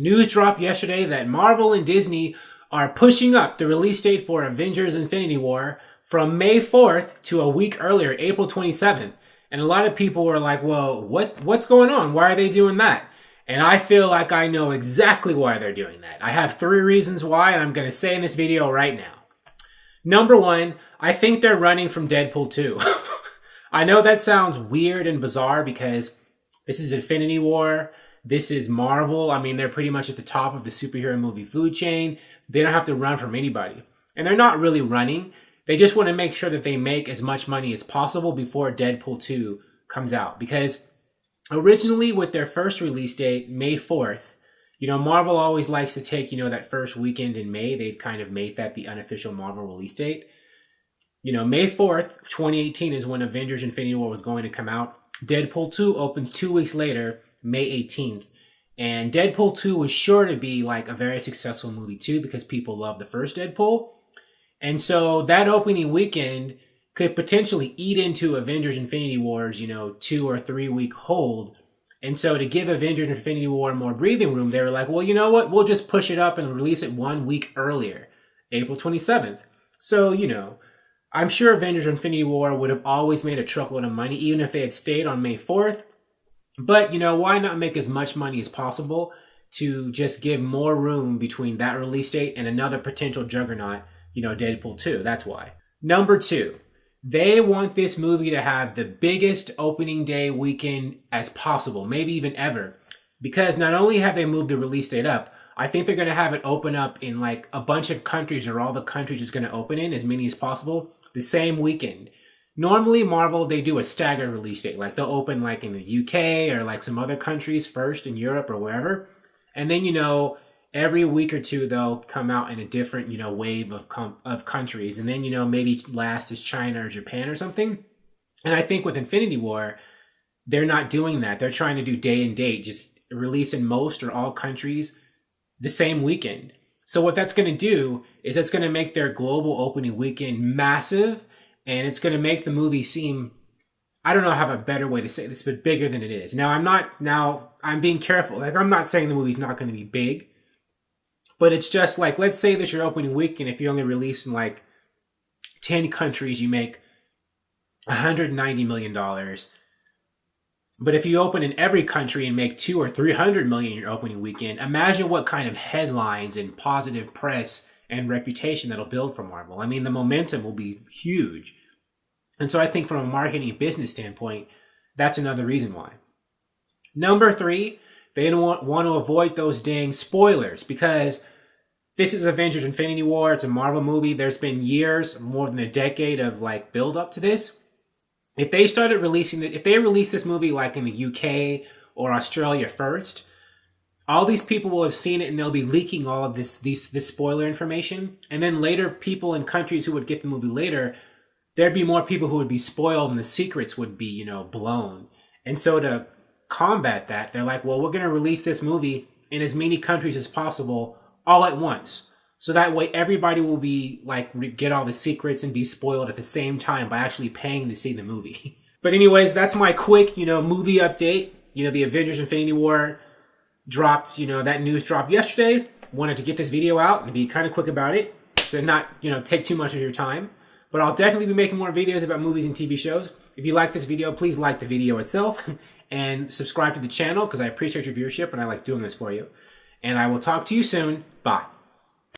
News dropped yesterday that Marvel and Disney are pushing up the release date for Avengers Infinity War from May 4th to a week earlier, April 27th. And a lot of people were like, well, what's going on? Why are they doing that? And I feel like I know exactly why they're doing that. I have 3 reasons why, and I'm going to say in this video right now. Number 1, I think they're running from Deadpool 2. I know that sounds weird and bizarre because this is Infinity War. This is Marvel. I mean, they're pretty much at the top of the superhero movie food chain. They don't have to run from anybody. And they're not really running. They just want to make sure that they make as much money as possible before Deadpool 2 comes out. Because originally with their first release date, May 4th, Marvel always likes to take, that first weekend in May. They've kind of made that the unofficial Marvel release date. May 4th, 2018 is when Avengers Infinity War was going to come out. Deadpool 2 opens 2 weeks later, May 18th. And Deadpool 2 was sure to be like a very successful movie too because people love the first Deadpool. And so that opening weekend could potentially eat into Avengers Infinity War's, 2 or 3 week hold. And so to give Avengers Infinity War more breathing room, they were like, well, you know what? We'll just push it up and release it 1 week earlier, April 27th. So, I'm sure Avengers Infinity War would have always made a truckload of money, even if they had stayed on May 4th. But, why not make as much money as possible to just give more room between that release date and another potential juggernaut, Deadpool 2. That's why. Number 2, they want this movie to have the biggest opening day weekend as possible, maybe even ever. Because not only have they moved the release date up, I think they're going to have it open up in like a bunch of countries, or all the countries it's going to open in, as many as possible, the same weekend. Normally, Marvel, they do a staggered release date. Like, they'll open, like, in the UK or, like, some other countries first in Europe or wherever. And then, every week or two, they'll come out in a different, wave of countries. And then, maybe last is China or Japan or something. And I think with Infinity War, they're not doing that. They're trying to do day and date, just release in most or all countries the same weekend. So what that's going to do is it's going to make their global opening weekend massive. And it's going to make the movie seem, I don't know how a better way to say this, but bigger than it is. Now, I'm being careful. Like, I'm not saying the movie's not going to be big. But it's just like, let's say that your opening weekend, if you only release in like 10 countries, you make $190 million. But if you open in every country and make 200 or 300 million in your opening weekend, imagine what kind of headlines and positive press and reputation that'll build for Marvel. I mean, the momentum will be huge. And so I think from a marketing and business standpoint, that's another reason why. Number 3, they don't want to avoid those dang spoilers because this is Avengers Infinity War. It's a Marvel movie. There's been years, more than a decade of like build up to this. If they release this movie like in the UK or Australia first, all these people will have seen it and they'll be leaking all of this spoiler information. And then later, people in countries who would get the movie later, there'd be more people who would be spoiled and the secrets would be, blown. And so to combat that, they're like, well, we're going to release this movie in as many countries as possible all at once. So that way everybody will be like, get all the secrets and be spoiled at the same time by actually paying to see the movie. But anyways, that's my quick, movie update. The Avengers Infinity War dropped, that news dropped yesterday. Wanted to get this video out and be kind of quick about it. So not, take too much of your time. But I'll definitely be making more videos about movies and TV shows. If you like this video, please like the video itself. And subscribe to the channel because I appreciate your viewership and I like doing this for you. And I will talk to you soon. Bye.